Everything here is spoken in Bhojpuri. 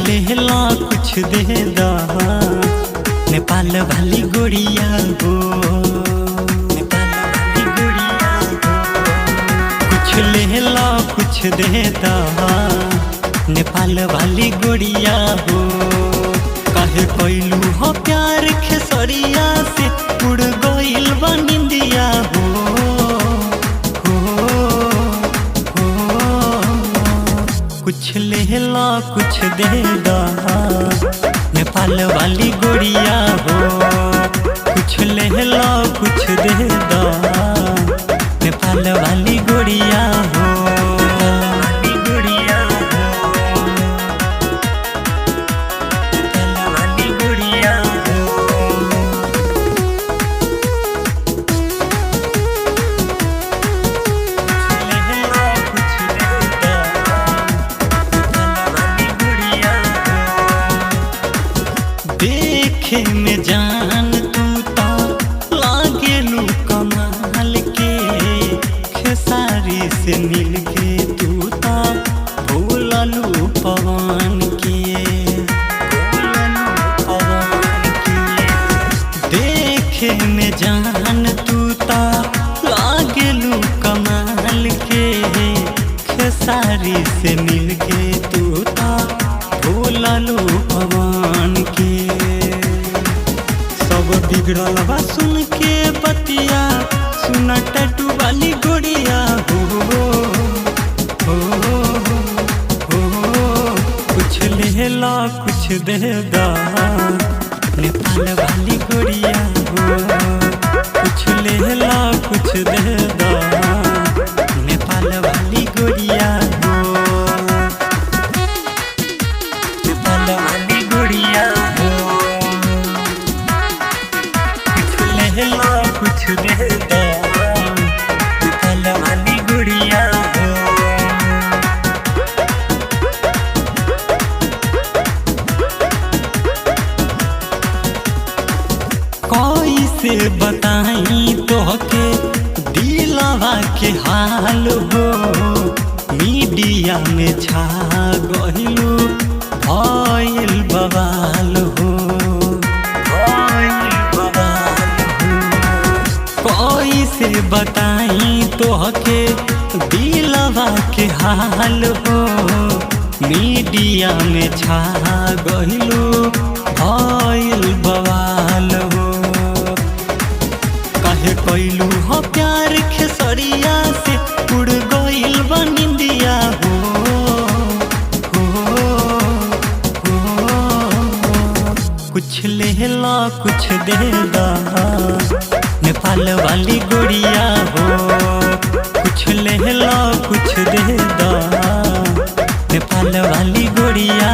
ले ला कुछ दे दा नेपाल वाली गोरिया हो, नेपाल वाली गोरिया हो। कुछ ले ला कुछ दे दा नेपाल वाली गोरिया हो। काहे कोइलू हो प्यार खेसरिया से उड़ गइल बा निंदिया हो, कुछ ले ला कुछ दे दा नेपाल वाली गोरिया हो। कुछ ले ला कुछ दे दा नेपाल वाली गोरिया हो, नेपाल वाली गोरिया हो, नेपाल वाली गोरिया हो। देखे में जान तू तो लागेलू कमाल के, खेसारी से मिल के तू तो भूललू पवन के, भूललू पवन के। देखे में जान तू तो लागेलू कमाल के, खेसारी से मिल के तू तो भूललू पवन के। सब बिगड़ल बा सुन के बतिया, सुना टैटू वाली गोरिया हो, कुछ ले ला कुछ दे दा नेपाल वाली गोरिया हो। कुछ ले ला कुछ दे दा नेपाल वाली गोरिया हो, नेपाल वाली गोरिया हो। ले ला कुछ दे दा नेपाल वाली गोरिया हो। कैसे बताई तोहके दिलवा के हाल हो, मीडिया में छा गइलू भइल बवाल हो, कैसे बताई तोहके दिलवा के हाल हो, मीडिया में छा गइलू भइल बवाल हो। काहे कोइलू हो प्यार खेसरिया से उड़ गइल बा निंदिया हो, कुछ ले ला कुछ दे दा नेपाल वाली गोरिया हो। कुछ ले ला कुछ दे दा नेपाल वाली गोरिया